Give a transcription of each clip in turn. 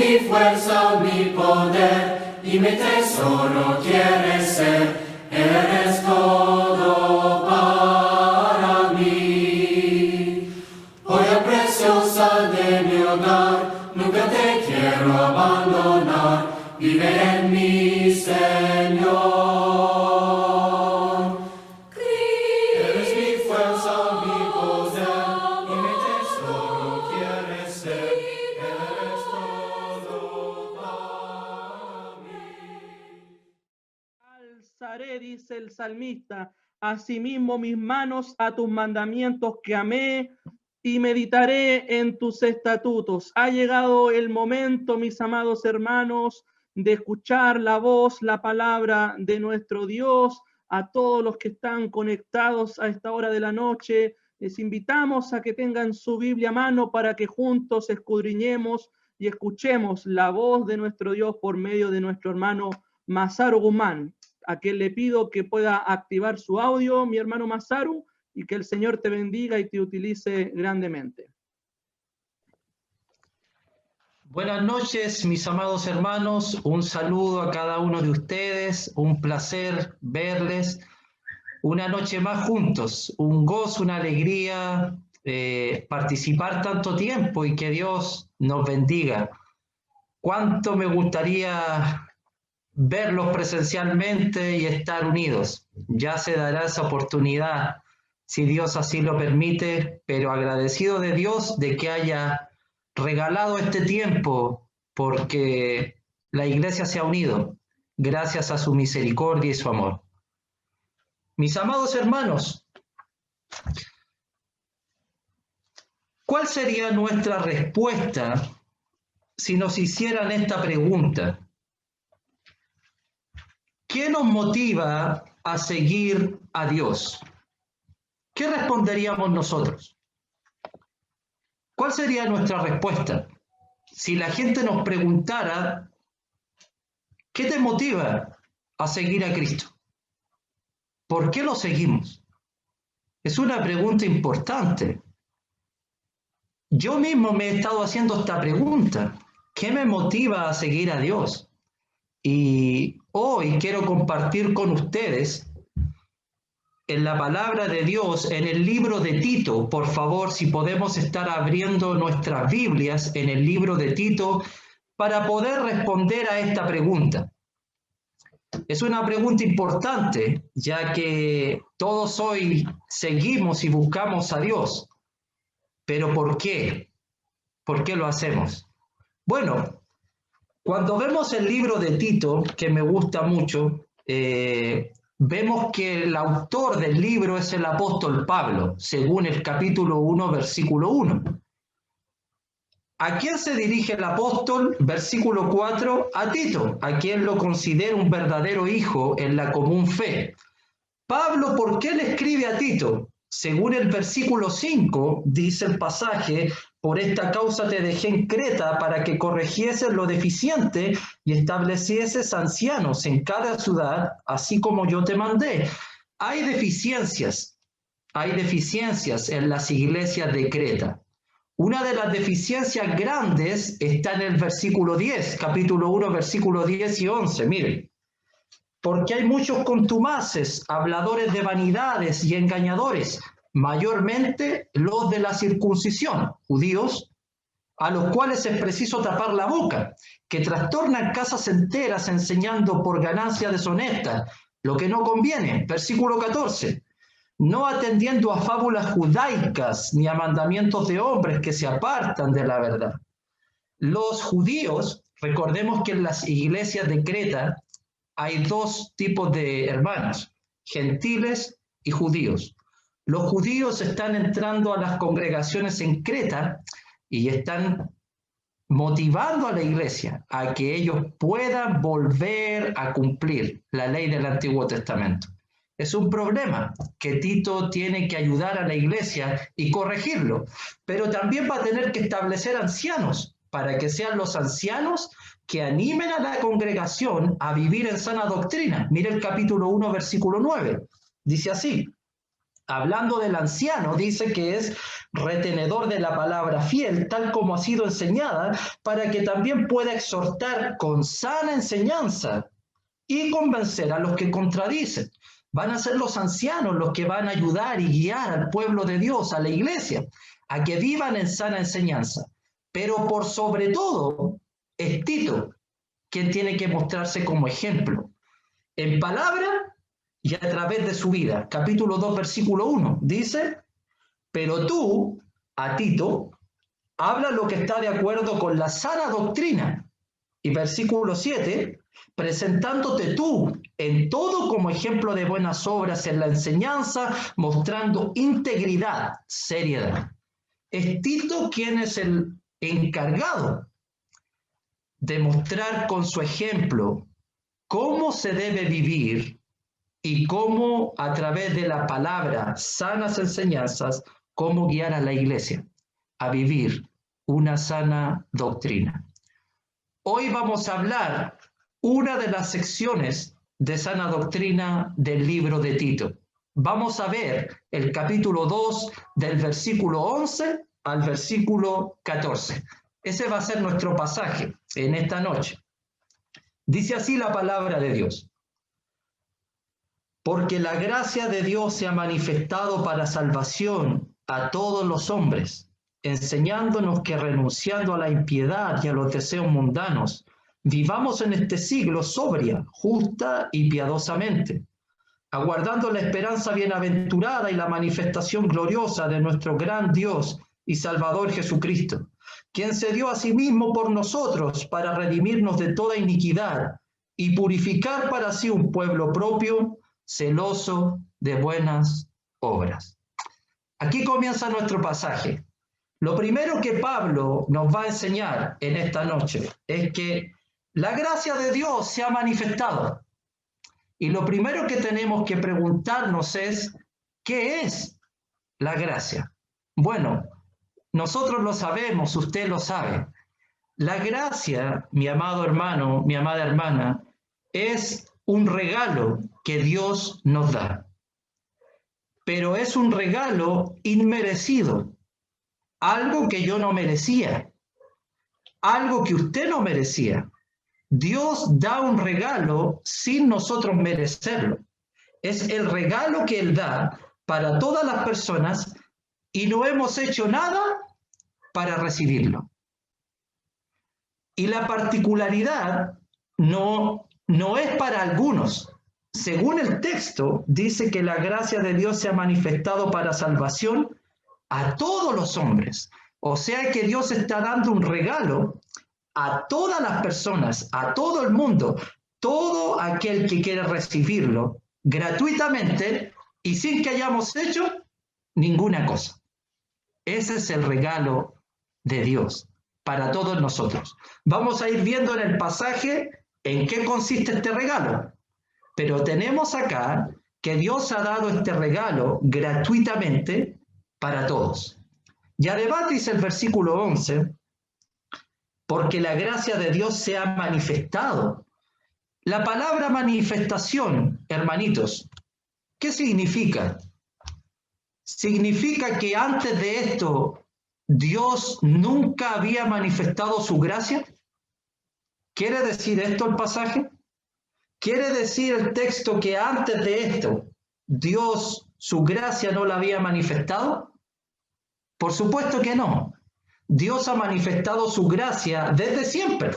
mi fuerza, mi poder, y mi tesoro quieres ser. Eres todo para mí. Joya preciosa de mi hogar, nunca te quiero abandonar. Vive en mí, Señor. Eres mi fuerza, mi poder, y mi tesoro quieres ser. Eres todo para mí. Alzaré, dice el salmista, asimismo mis manos a tus mandamientos que amé, y meditaré en tus estatutos. Ha llegado el momento, mis amados hermanos, de escuchar la voz, la palabra de nuestro Dios. A todos los que están conectados a esta hora de la noche, les invitamos a que tengan su Biblia a mano para que juntos escudriñemos y escuchemos la voz de nuestro Dios por medio de nuestro hermano Masaru Guzmán, a quien le pido que pueda activar su audio, mi hermano Masaru, y que el Señor te bendiga y te utilice grandemente. Buenas noches, mis amados hermanos. Un saludo a cada uno de ustedes. Un placer verles. Una noche más juntos. Un gozo, una alegría participar tanto tiempo y que Dios nos bendiga. Cuánto me gustaría verlos presencialmente y estar unidos. Ya se dará esa oportunidad, si Dios así lo permite, pero agradecido de Dios de que haya regalado este tiempo, porque la iglesia se ha unido gracias a su misericordia y su amor. Mis amados hermanos, ¿cuál sería nuestra respuesta si nos hicieran esta pregunta? ¿Qué nos motiva a seguir a Dios? ¿Qué responderíamos nosotros? ¿Cuál sería nuestra respuesta? Si la gente nos preguntara, ¿qué te motiva a seguir a Cristo? ¿Por qué lo seguimos? Es una pregunta importante. Yo mismo me he estado haciendo esta pregunta. ¿Qué me motiva a seguir a Dios? Y hoy quiero compartir con ustedes en la palabra de Dios, en el libro de Tito. Por favor, si podemos estar abriendo nuestras Biblias en el libro de Tito para poder responder a esta pregunta. Es una pregunta importante, ya que todos hoy seguimos y buscamos a Dios. ¿Pero por qué? ¿Por qué lo hacemos? Bueno, cuando vemos el libro de Tito, que me gusta mucho, vemos que el autor del libro es el apóstol Pablo, según el capítulo 1, versículo 1. ¿A quién se dirige el apóstol? Versículo 4, a Tito, a quien lo considera un verdadero hijo en la común fe. Pablo, ¿por qué le escribe a Tito? Según el versículo 5, dice el pasaje, por esta causa te dejé en Creta para que corrigieses lo deficiente y establecieses ancianos en cada ciudad, así como yo te mandé. Hay deficiencias en las iglesias de Creta. Una de las deficiencias grandes está en el versículo 10, capítulo 1, versículo 10 y 11. Miren. Porque hay muchos contumaces, habladores de vanidades y engañadores, mayormente los de la circuncisión, judíos, a los cuales es preciso tapar la boca, que trastornan casas enteras enseñando por ganancia deshonesta lo que no conviene. Versículo 14. No atendiendo a fábulas judaicas ni a mandamientos de hombres que se apartan de la verdad. Los judíos, recordemos que en las iglesias de Creta hay dos tipos de hermanos, gentiles y judíos. Los judíos están entrando a las congregaciones en Creta y están motivando a la iglesia a que ellos puedan volver a cumplir la ley del Antiguo Testamento. Es un problema que Tito tiene que ayudar a la iglesia y corregirlo, pero también va a tener que establecer ancianos para que sean los ancianos que animen a la congregación a vivir en sana doctrina. Mire el capítulo 1, versículo 9. Dice así, hablando del anciano, dice que es retenedor de la palabra fiel, tal como ha sido enseñada, para que también pueda exhortar con sana enseñanza y convencer a los que contradicen. Van a ser los ancianos los que van a ayudar y guiar al pueblo de Dios, a la iglesia, a que vivan en sana enseñanza. Pero por sobre todo, es Tito quien tiene que mostrarse como ejemplo, en palabra y a través de su vida. Capítulo 2, versículo 1, dice: pero tú, a Tito, habla lo que está de acuerdo con la sana doctrina. Y versículo 7, presentándote tú en todo como ejemplo de buenas obras en la enseñanza, mostrando integridad, seriedad. Es Tito quien es el encargado de mostrar con su ejemplo cómo se debe vivir y cómo a través de la palabra, sanas enseñanzas, cómo guiar a la iglesia a vivir una sana doctrina. Hoy vamos a hablar una de las secciones de sana doctrina del libro de Tito. Vamos a ver el capítulo 2 del versículo 11 al versículo 14. Ese va a ser nuestro pasaje en esta noche. Dice así la palabra de Dios: porque la gracia de Dios se ha manifestado para salvación a todos los hombres, enseñándonos que renunciando a la impiedad y a los deseos mundanos, vivamos en este siglo sobria, justa y piadosamente, aguardando la esperanza bienaventurada y la manifestación gloriosa de nuestro gran Dios y Salvador Jesucristo, quien se dio a sí mismo por nosotros para redimirnos de toda iniquidad y purificar para sí un pueblo propio, celoso de buenas obras. Aquí comienza nuestro pasaje. Lo primero que Pablo nos va a enseñar en esta noche es que la gracia de Dios se ha manifestado. Y lo primero que tenemos que preguntarnos es, ¿qué es la gracia? Bueno, nosotros lo sabemos, usted lo sabe. La gracia, mi amado hermano, mi amada hermana, es un regalo que Dios nos da. Pero es un regalo inmerecido. Algo que yo no merecía, algo que usted no merecía. Dios da un regalo sin nosotros merecerlo. Es el regalo que Él da para todas las personas y no hemos hecho nada para recibirlo. Y la particularidad no es para algunos. Según el texto, dice que la gracia de Dios se ha manifestado para salvación a todos los hombres. O sea que Dios está dando un regalo a todas las personas, a todo el mundo, todo aquel que quiere recibirlo gratuitamente y sin que hayamos hecho ninguna cosa. Ese es el regalo de Dios para todos nosotros. Vamos a ir viendo en el pasaje en qué consiste este regalo, pero tenemos acá que Dios ha dado este regalo gratuitamente para todos. Y además dice el versículo 11, porque la gracia de Dios se ha manifestado. La palabra manifestación, hermanitos, ¿qué significa? ¿Significa que antes de esto Dios nunca había manifestado su gracia? ¿Quiere decir esto el pasaje? ¿Quiere decir el texto que antes de esto Dios su gracia no la había manifestado? Por supuesto que no. Dios ha manifestado su gracia desde siempre.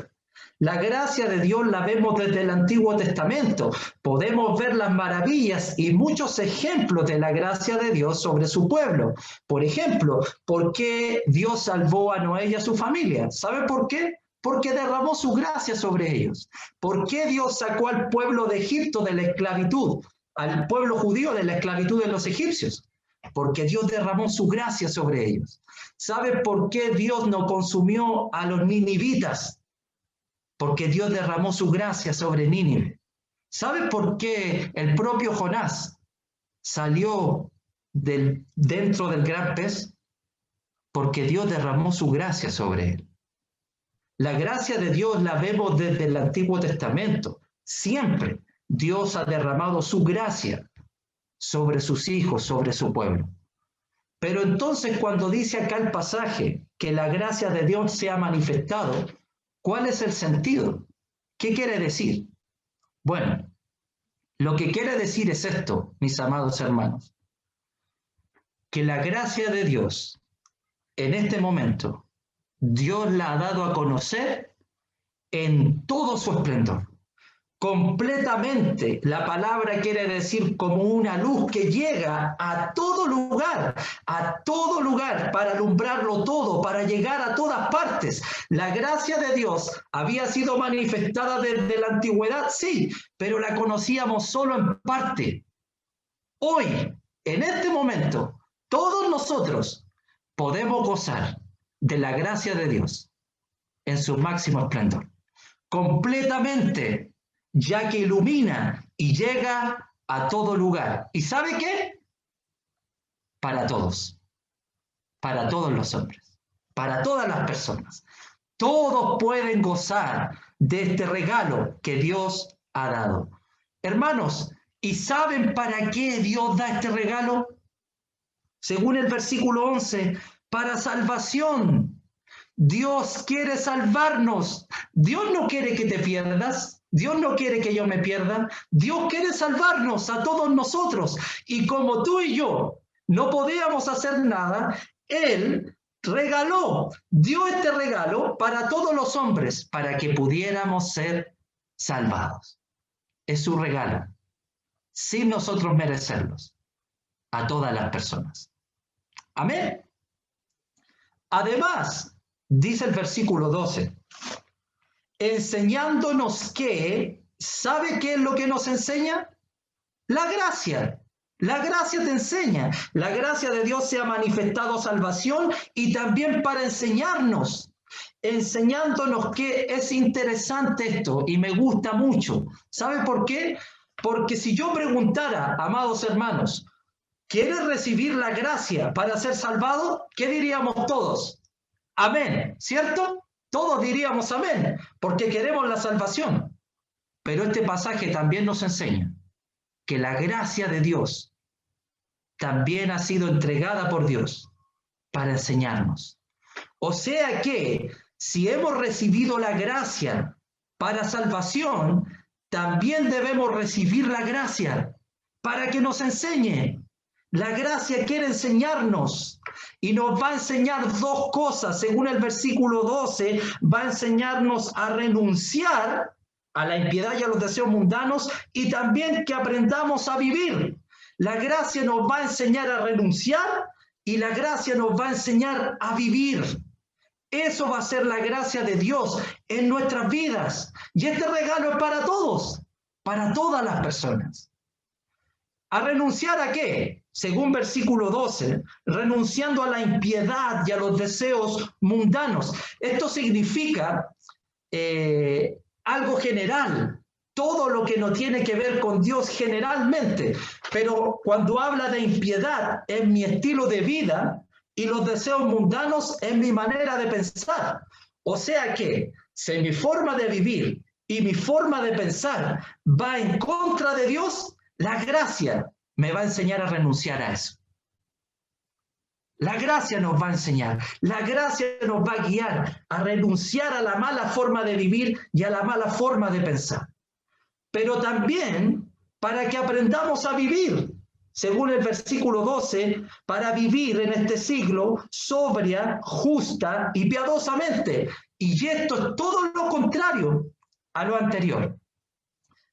La gracia de Dios la vemos desde el Antiguo Testamento. Podemos ver las maravillas y muchos ejemplos de la gracia de Dios sobre su pueblo. Por ejemplo, ¿por qué Dios salvó a Noé y a su familia? ¿Sabe por qué? Porque derramó su gracia sobre ellos. ¿Por qué Dios sacó al pueblo de Egipto de la esclavitud, al pueblo judío de la esclavitud de los egipcios? Porque Dios derramó su gracia sobre ellos. ¿Sabe por qué Dios no consumió a los ninivitas? Porque Dios derramó su gracia sobre Nínive. ¿Sabe por qué el propio Jonás salió dentro del gran pez? Porque Dios derramó su gracia sobre él. La gracia de Dios la vemos desde el Antiguo Testamento. Siempre Dios ha derramado su gracia sobre sus hijos, sobre su pueblo. Pero entonces cuando dice acá el pasaje que la gracia de Dios se ha manifestado, ¿cuál es el sentido? ¿Qué quiere decir? Bueno, lo que quiere decir es esto, mis amados hermanos, que la gracia de Dios en este momento, Dios la ha dado a conocer en todo su esplendor. Completamente, la palabra quiere decir como una luz que llega a todo lugar, para alumbrarlo todo, para llegar a todas partes. La gracia de Dios había sido manifestada desde la antigüedad, sí, pero la conocíamos solo en parte. Hoy, en este momento, todos nosotros podemos gozar de la gracia de Dios en su máximo esplendor, completamente, ya que ilumina y llega a todo lugar. ¿Y sabe qué? Para todos los hombres, para todas las personas. Todos pueden gozar de este regalo que Dios ha dado. Hermanos, ¿y saben para qué Dios da este regalo? Según el versículo 11, para salvación. Dios quiere salvarnos. Dios no quiere que te pierdas. Dios no quiere que yo me pierda. Dios quiere salvarnos a todos nosotros. Y como tú y yo no podíamos hacer nada, Él dio este regalo para todos los hombres, para que pudiéramos ser salvados. Es su regalo, sin nosotros merecerlos, a todas las personas. Amén. Además, dice el versículo 12, enseñándonos que, ¿sabe qué es lo que nos enseña? La gracia. La gracia te enseña. La gracia de Dios se ha manifestado salvación y también para enseñarnos. Enseñándonos que es interesante esto y me gusta mucho. ¿Sabe por qué? Porque si yo preguntara, amados hermanos, ¿quieres recibir la gracia para ser salvado? ¿Qué diríamos todos? Amén, ¿cierto? Todos diríamos amén, porque queremos la salvación. Pero este pasaje también nos enseña que la gracia de Dios también ha sido entregada por Dios para enseñarnos. O sea que si hemos recibido la gracia para salvación, también debemos recibir la gracia para que nos enseñe. La gracia quiere enseñarnos y nos va a enseñar dos cosas. Según el versículo 12, va a enseñarnos a renunciar a la impiedad y a los deseos mundanos y también que aprendamos a vivir. La gracia nos va a enseñar a renunciar y la gracia nos va a enseñar a vivir. Eso va a ser la gracia de Dios en nuestras vidas. Y este regalo es para todos, para todas las personas. ¿A renunciar a qué? Según versículo 12, renunciando a la impiedad y a los deseos mundanos. Esto significa algo general, todo lo que no tiene que ver con Dios generalmente. Pero cuando habla de impiedad, es mi estilo de vida y los deseos mundanos es mi manera de pensar. O sea que si mi forma de vivir y mi forma de pensar va en contra de Dios, la gracia me va a enseñar a renunciar a eso. La gracia nos va a enseñar, la gracia nos va a guiar a renunciar a la mala forma de vivir y a la mala forma de pensar. Pero también para que aprendamos a vivir, según el versículo 12, para vivir en este siglo sobria, justa y piadosamente. Y esto es todo lo contrario a lo anterior.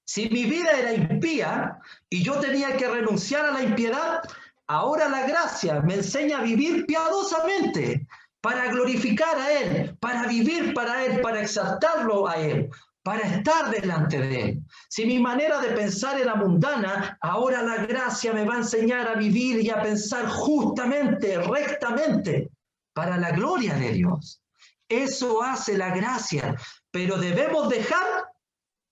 Si mi vida era impía y yo tenía que renunciar a la impiedad, ahora la gracia me enseña a vivir piadosamente, para glorificar a Él, para vivir para Él, para exaltarlo a Él, para estar delante de Él. Si mi manera de pensar era mundana, ahora la gracia me va a enseñar a vivir y a pensar justamente, rectamente, para la gloria de Dios. Eso hace la gracia, pero debemos dejar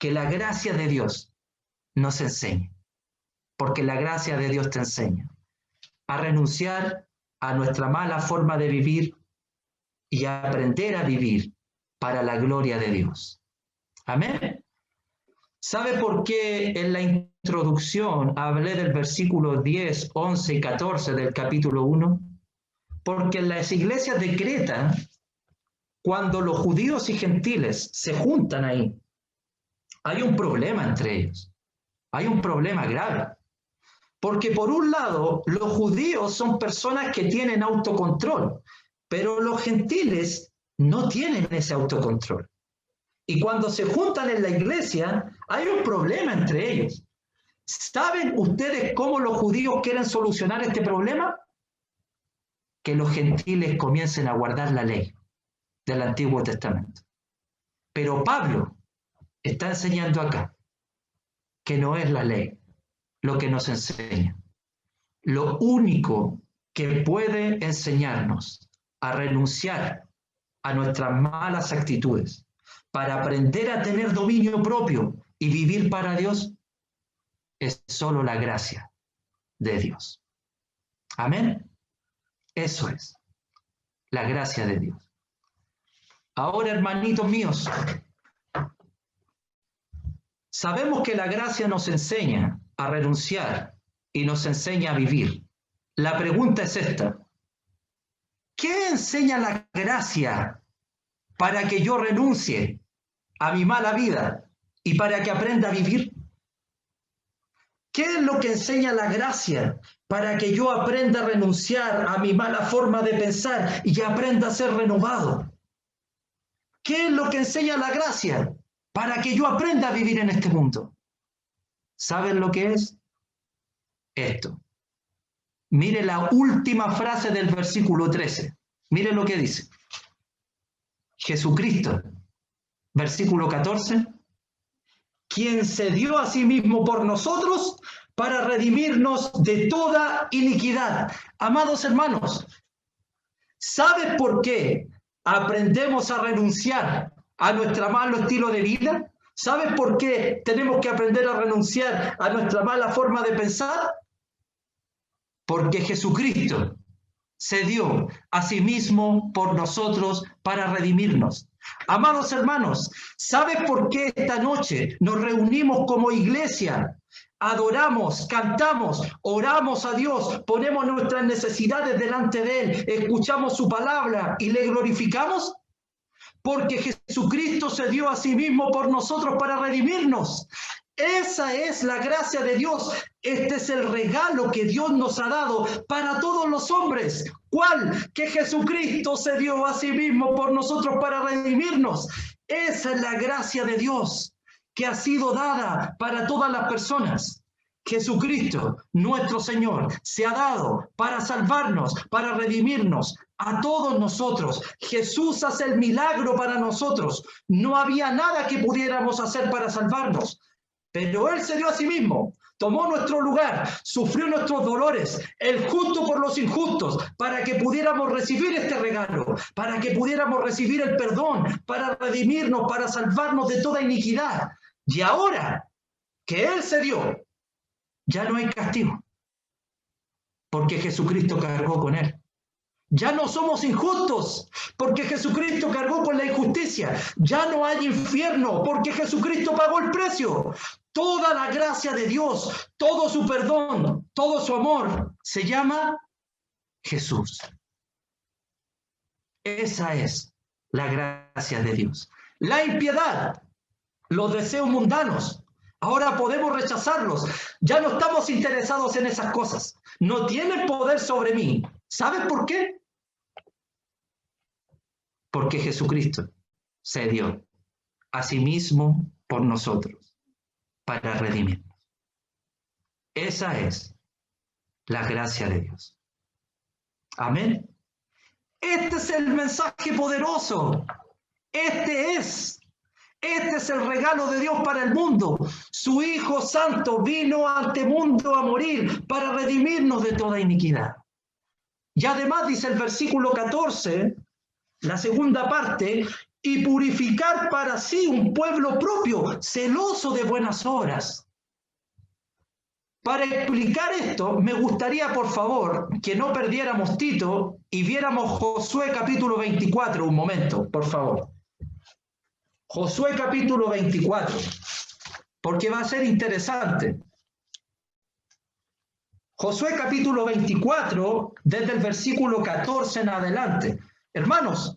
que la gracia de Dios nos enseñe, porque la gracia de Dios te enseña a renunciar a nuestra mala forma de vivir y a aprender a vivir para la gloria de Dios. Amén. ¿Sabe por qué en la introducción hablé del versículo 10, 11 y 14 del capítulo 1? porque en las iglesias de Creta, cuando los judíos y gentiles se juntan ahí, hay un problema entre ellos. Hay un problema grave. Porque por un lado, los judíos son personas que tienen autocontrol, pero los gentiles no tienen ese autocontrol. Y cuando se juntan en la iglesia, hay un problema entre ellos. ¿Saben ustedes cómo los judíos quieren solucionar este problema? Que los gentiles comiencen a guardar la ley del Antiguo Testamento. Pero Pablo está enseñando acá que no es la ley lo que nos enseña. Lo único que puede enseñarnos a renunciar a nuestras malas actitudes para aprender a tener dominio propio y vivir para Dios es solo la gracia de Dios. Amén. Eso es la gracia de Dios. Ahora, hermanitos míos, sabemos que la gracia nos enseña a renunciar y nos enseña a vivir. La pregunta es esta: ¿qué enseña la gracia para que yo renuncie a mi mala vida y para que aprenda a vivir? ¿Qué es lo que enseña la gracia para que yo aprenda a renunciar a mi mala forma de pensar y aprenda a ser renovado? ¿Qué es lo que enseña la gracia para que yo aprenda a vivir en este mundo? ¿Saben lo que es? Esto. Mire la última frase del versículo 13. Mire lo que dice. Jesucristo, versículo 14, quien se dio a sí mismo por nosotros para redimirnos de toda iniquidad. Amados hermanos, ¿sabes por qué aprendemos a renunciar a nuestro malo estilo de vida? ¿Sabes por qué tenemos que aprender a renunciar a nuestra mala forma de pensar? Porque Jesucristo se dio a sí mismo por nosotros para redimirnos. Amados hermanos, ¿sabes por qué esta noche nos reunimos como iglesia? Adoramos, cantamos, oramos a Dios, ponemos nuestras necesidades delante de Él, escuchamos su palabra y le glorificamos. Porque Jesucristo se dio a sí mismo por nosotros para redimirnos. Esa es la gracia de Dios. Este es el regalo que Dios nos ha dado para todos los hombres. ¿Cuál? Que Jesucristo se dio a sí mismo por nosotros para redimirnos. Esa es la gracia de Dios que ha sido dada para todas las personas. Jesucristo, nuestro Señor, se ha dado para salvarnos, para redimirnos a todos nosotros. Jesús hace el milagro para nosotros. No había nada que pudiéramos hacer para salvarnos, pero Él se dio a sí mismo, tomó nuestro lugar, sufrió nuestros dolores, el justo por los injustos, para que pudiéramos recibir este regalo, para que pudiéramos recibir el perdón, para redimirnos, para salvarnos de toda iniquidad. Y ahora que Él se dio, ya no hay castigo, porque Jesucristo cargó con Él. Ya no somos injustos, porque Jesucristo cargó con la injusticia. Ya no hay infierno, porque Jesucristo pagó el precio. Toda la gracia de Dios, todo su perdón, todo su amor, se llama Jesús. Esa es la gracia de Dios. La impiedad, los deseos mundanos, ahora podemos rechazarlos. Ya no estamos interesados en esas cosas. No tienen poder sobre mí. ¿Sabes por qué? Porque Jesucristo se dio a sí mismo por nosotros para redimirnos. Esa es la gracia de Dios. Amén. Este es el mensaje poderoso. Este es el regalo de Dios para el mundo. Su Hijo Santo vino a este mundo a morir para redimirnos de toda iniquidad. Y además dice el versículo 14, la segunda parte, y purificar para sí un pueblo propio, celoso de buenas obras. Para explicar esto, me gustaría, por favor, que no perdiéramos Tito y viéramos Josué capítulo 24, un momento, por favor. Josué capítulo 24, porque va a ser interesante. Josué capítulo 24, desde el versículo 14 en adelante. Hermanos,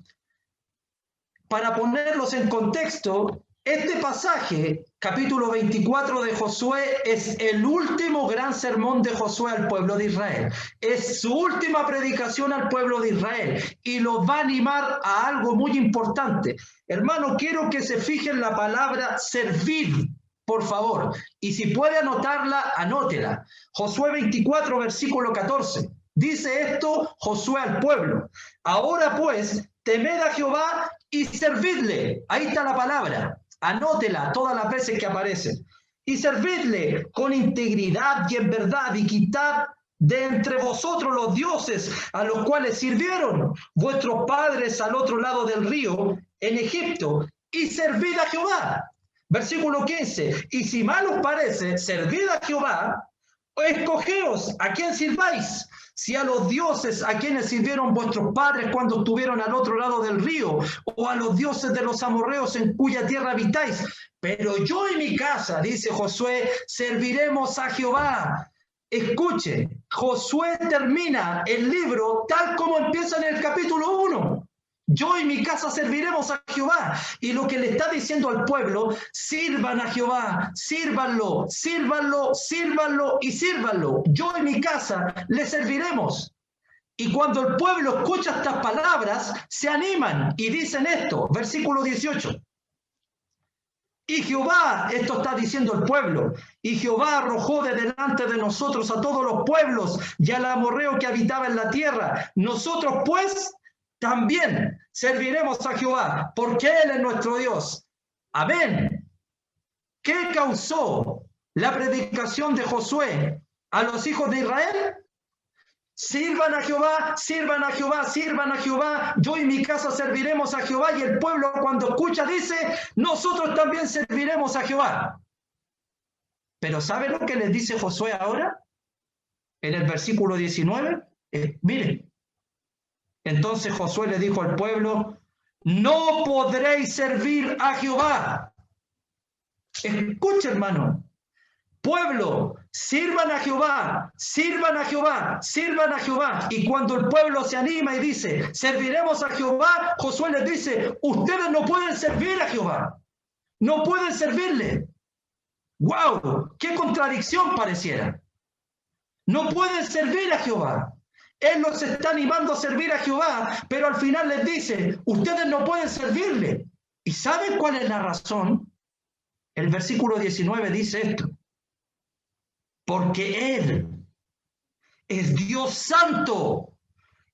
para ponerlos en contexto, este pasaje, capítulo 24 de Josué, es el último gran sermón de Josué al pueblo de Israel. Es su última predicación al pueblo de Israel y los va a animar a algo muy importante. Hermano, quiero que se fijen la palabra servir, por favor. Y si puede anotarla, anótela. Josué 24, versículo 14. Dice esto Josué al pueblo. Ahora pues, temed a Jehová y servidle. Ahí está la palabra. Anótela todas las veces que aparece. Y servidle con integridad y en verdad, y quitad de entre vosotros los dioses a los cuales sirvieron vuestros padres al otro lado del río en Egipto, y servid a Jehová. Versículo 15. Y si mal os parece, servid a Jehová, escogeos a quién sirváis, si a los dioses a quienes sirvieron vuestros padres cuando estuvieron al otro lado del río, o a los dioses de los amorreos en cuya tierra habitáis. Pero yo y mi casa, dice Josué, serviremos a Jehová. Escuche, Josué termina el libro tal como empieza en el capítulo 1. Yo y mi casa serviremos a Jehová. Y lo que le está diciendo al pueblo, sirvan a Jehová, sírvanlo, sírvanlo, sírvanlo y sírvanlo. Yo y mi casa le serviremos. Y cuando el pueblo escucha estas palabras, se animan y dicen esto, versículo 18. Y Jehová, esto está diciendo el pueblo, y Jehová arrojó de delante de nosotros a todos los pueblos y al amorreo que habitaba en la tierra. Nosotros pues también serviremos a Jehová, porque Él es nuestro Dios. Amén. ¿Qué causó la predicación de Josué a los hijos de Israel? Sirvan a Jehová, sirvan a Jehová, sirvan a Jehová. Yo y mi casa serviremos a Jehová. Y el pueblo cuando escucha dice, nosotros también serviremos a Jehová. Pero ¿sabe lo que les dice Josué ahora? En el versículo 19. Miren. Entonces Josué le dijo al pueblo, no podréis servir a Jehová. Escucha, hermano. Pueblo, sirvan a Jehová, sirvan a Jehová, sirvan a Jehová. Y cuando el pueblo se anima y dice, serviremos a Jehová, Josué les dice, ustedes no pueden servir a Jehová. No pueden servirle. ¡Wow! ¡Qué contradicción pareciera! No pueden servir a Jehová. Él los está animando a servir a Jehová, pero al final les dice, ustedes no pueden servirle. ¿Y saben cuál es la razón? El versículo 19 dice esto. Porque Él es Dios santo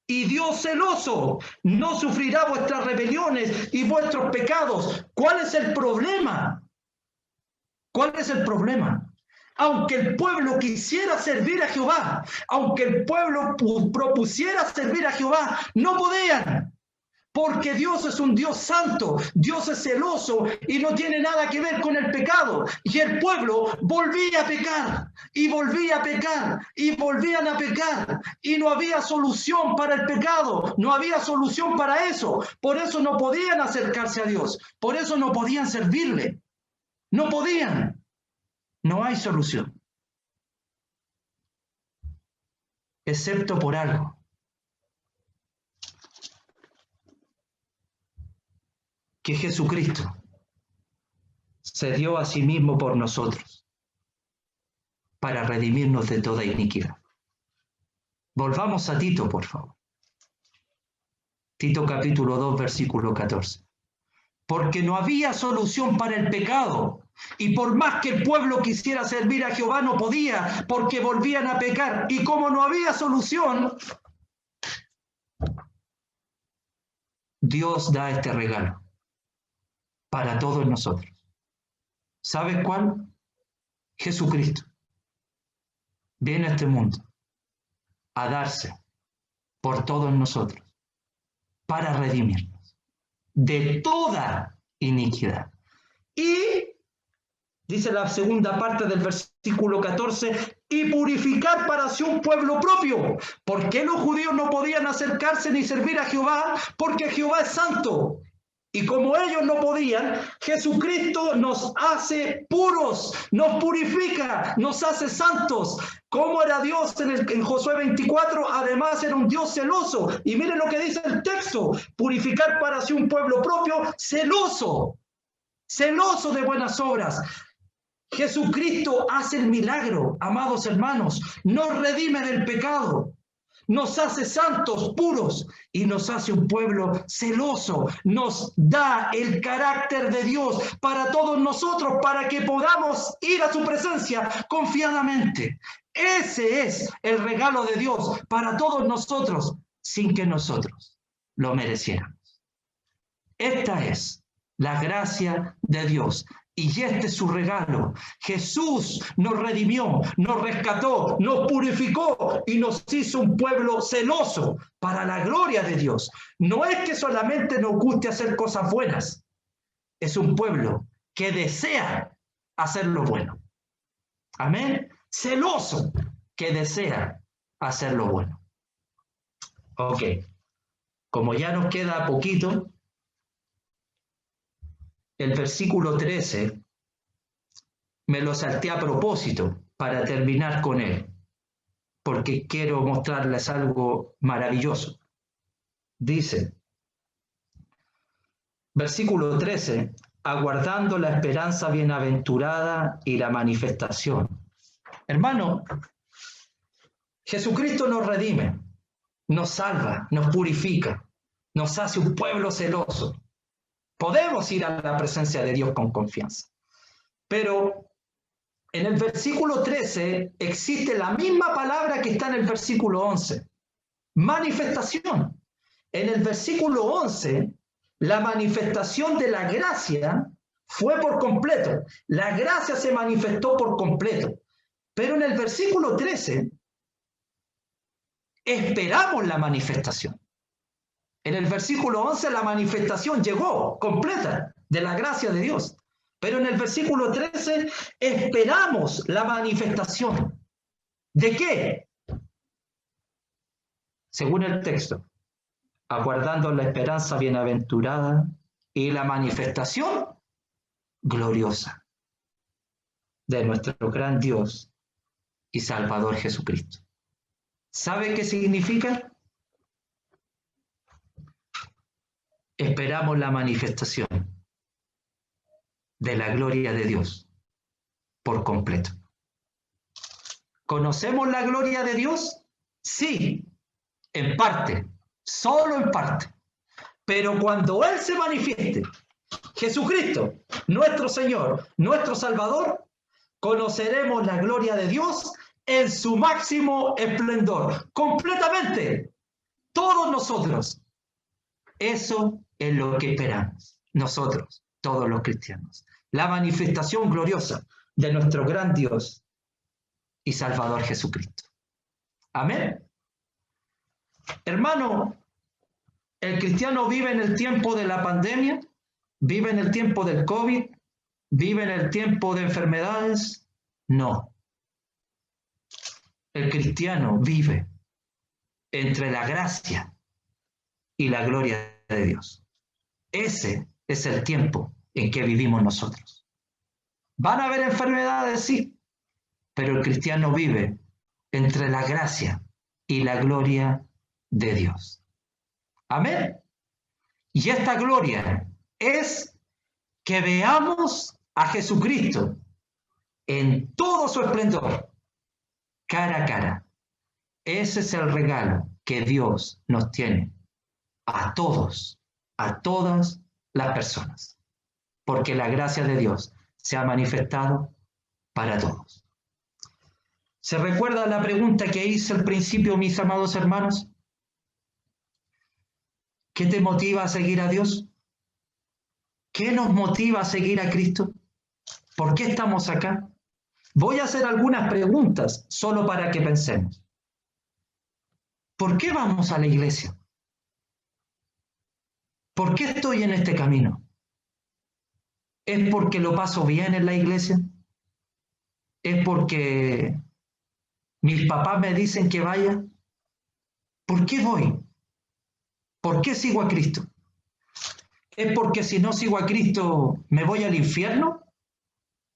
y Dios celoso. No sufrirá vuestras rebeliones y vuestros pecados. ¿Cuál es el problema? ¿Cuál es el problema? Aunque el pueblo quisiera servir a Jehová, aunque el pueblo propusiera servir a Jehová, no podían. Porque Dios es un Dios santo, Dios es celoso y no tiene nada que ver con el pecado. Y el pueblo volvía a pecar, y volvía a pecar, y volvían a pecar. Y no había solución para el pecado, no había solución para eso. Por eso no podían acercarse a Dios, por eso no podían servirle. No podían. No hay solución. Excepto por algo. Que Jesucristo se dio a sí mismo por nosotros para redimirnos de toda iniquidad. Volvamos a Tito, por favor. Tito capítulo 2, versículo 14. Porque no había solución para el pecado, y por más que el pueblo quisiera servir a Jehová, no podía, porque volvían a pecar. Y como no había solución, Dios da este regalo para todos nosotros. ¿Sabes cuál? Jesucristo viene a este mundo a darse por todos nosotros para redimirnos de toda iniquidad. Y dice la segunda parte del versículo 14, y purificar para sí un pueblo propio. ¿Por qué los judíos no podían acercarse ni servir a Jehová? Porque Jehová es santo. Y como ellos no podían, Jesucristo nos hace puros, nos purifica, nos hace santos. ¿Cómo era Dios en Josué 24? Además era un Dios celoso. Y miren lo que dice el texto: purificar para sí un pueblo propio, celoso, celoso de buenas obras. Jesucristo hace el milagro, amados hermanos, nos redime del pecado. Nos hace santos, puros, y nos hace un pueblo celoso. Nos da el carácter de Dios para todos nosotros, para que podamos ir a su presencia confiadamente. Ese es el regalo de Dios para todos nosotros, sin que nosotros lo mereciéramos. Esta es la gracia de Dios. Y este es su regalo. Jesús nos redimió, nos rescató, nos purificó y nos hizo un pueblo celoso para la gloria de Dios. No es que solamente nos guste hacer cosas buenas. Es un pueblo que desea hacer lo bueno. Amén. Celoso que desea hacer lo bueno. Ok. Como ya nos queda poquito, el versículo 13 me lo salté a propósito para terminar con él, porque quiero mostrarles algo maravilloso. Dice, versículo 13, aguardando la esperanza bienaventurada y la manifestación. Hermano, Jesucristo nos redime, nos salva, nos purifica, nos hace un pueblo celoso. Podemos ir a la presencia de Dios con confianza. Pero en el versículo 13 existe la misma palabra que está en el versículo 11. Manifestación. En el versículo 11, la manifestación de la gracia fue por completo. La gracia se manifestó por completo. Pero en el versículo 13, esperamos la manifestación. En el versículo 11 la manifestación llegó completa de la gracia de Dios. Pero en el versículo 13 esperamos la manifestación. ¿De qué? Según el texto, aguardando la esperanza bienaventurada y la manifestación gloriosa de nuestro gran Dios y Salvador Jesucristo. ¿Sabe qué significa? Esperamos la manifestación de la gloria de Dios por completo. ¿Conocemos la gloria de Dios? Sí, en parte, solo en parte. Pero cuando Él se manifieste, Jesucristo, nuestro Señor, nuestro Salvador, conoceremos la gloria de Dios en su máximo esplendor, completamente, todos nosotros. Eso es lo que esperamos nosotros, todos los cristianos. La manifestación gloriosa de nuestro gran Dios y Salvador Jesucristo. Amén. Hermano, ¿el cristiano vive en el tiempo de la pandemia? ¿Vive en el tiempo del COVID? ¿Vive en el tiempo de enfermedades? No. El cristiano vive entre la gracia y la gloria de Dios. Ese es el tiempo en que vivimos nosotros. ¿Van a haber enfermedades? Sí, pero el cristiano vive entre la gracia y la gloria de Dios. Amén. Y esta gloria es que veamos a Jesucristo en todo su esplendor, cara a cara. Ese es el regalo que Dios nos tiene a todos, a todas las personas, porque la gracia de Dios se ha manifestado para todos. ¿Se recuerda la pregunta que hice al principio, mis amados hermanos? ¿Qué te motiva a seguir a Dios? ¿Qué nos motiva a seguir a Cristo? ¿Por qué estamos acá? Voy a hacer algunas preguntas solo para que pensemos. ¿Por qué vamos a la iglesia? ¿Por qué estoy en este camino? ¿Es porque lo paso bien en la iglesia? ¿Es porque mis papás me dicen que vaya? ¿Por qué voy? ¿Por qué sigo a Cristo? ¿Es porque si no sigo a Cristo me voy al infierno?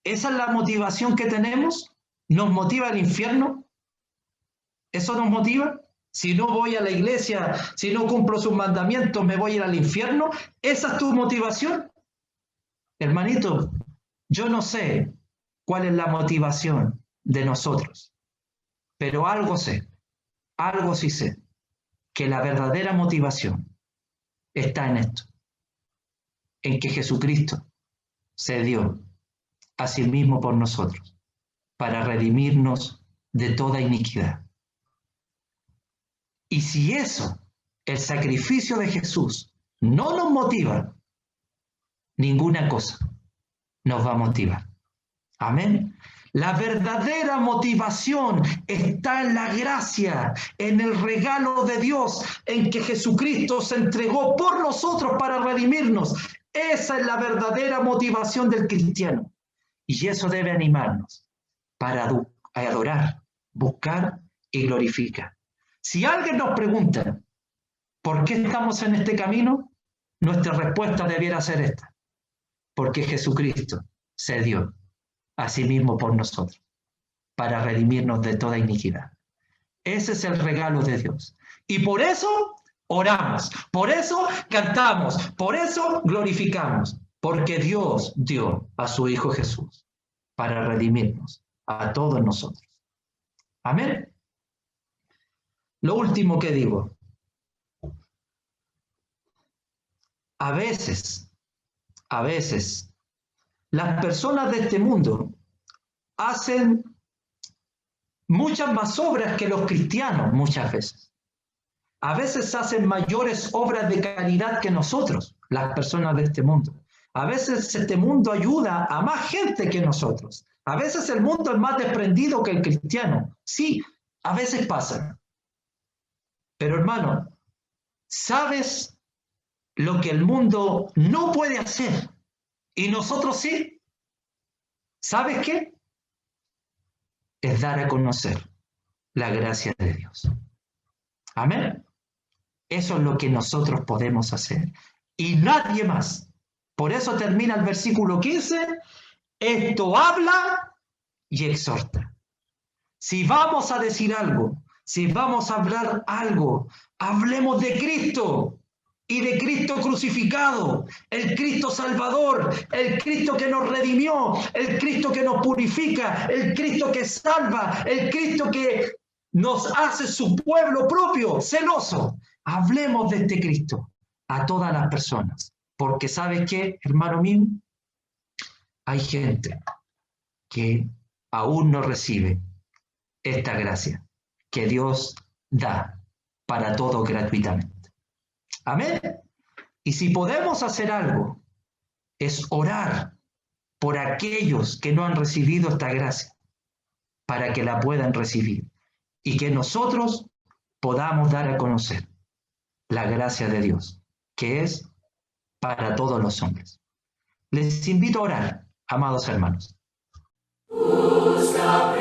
¿Esa es la motivación que tenemos? ¿Nos motiva el infierno? ¿Eso nos motiva? Si no voy a la iglesia, si no cumplo sus mandamientos, ¿me voy a ir al infierno? ¿Esa es tu motivación? Hermanito, yo no sé cuál es la motivación de nosotros, pero algo sé, algo sí sé, que la verdadera motivación está en esto, en que Jesucristo se dio a sí mismo por nosotros, para redimirnos de toda iniquidad. Y si eso, el sacrificio de Jesús, no nos motiva, ninguna cosa nos va a motivar. Amén. La verdadera motivación está en la gracia, en el regalo de Dios, en que Jesucristo se entregó por nosotros para redimirnos. Esa es la verdadera motivación del cristiano. Y eso debe animarnos para adorar, buscar y glorificar. Si alguien nos pregunta ¿por qué estamos en este camino? Nuestra respuesta debiera ser esta: porque Jesucristo se dio a sí mismo por nosotros, para redimirnos de toda iniquidad. Ese es el regalo de Dios. Y por eso oramos, por eso cantamos, por eso glorificamos, porque Dios dio a su Hijo Jesús para redimirnos a todos nosotros. Amén. Lo último que digo, a veces, las personas de este mundo hacen muchas más obras que los cristianos muchas veces. A veces hacen mayores obras de caridad que nosotros, las personas de este mundo. A veces este mundo ayuda a más gente que nosotros. A veces el mundo es más desprendido que el cristiano. Sí, a veces pasa. Pero hermano, ¿sabes lo que el mundo no puede hacer y nosotros sí? ¿Sabes qué? Es dar a conocer la gracia de Dios. Amén. Eso es lo que nosotros podemos hacer y nadie más. Por eso termina el versículo 15: esto habla y exhorta. Si vamos a decir algo, si vamos a hablar algo, hablemos de Cristo y de Cristo crucificado, el Cristo Salvador, el Cristo que nos redimió, el Cristo que nos purifica, el Cristo que salva, el Cristo que nos hace su pueblo propio, celoso. Hablemos de este Cristo a todas las personas, porque ¿sabes qué, hermano mío? Hay gente que aún no recibe esta gracia que Dios da para todos gratuitamente. Amén. Y si podemos hacer algo, es orar por aquellos que no han recibido esta gracia, para que la puedan recibir y que nosotros podamos dar a conocer la gracia de Dios, que es para todos los hombres. Les invito a orar, amados hermanos. Busca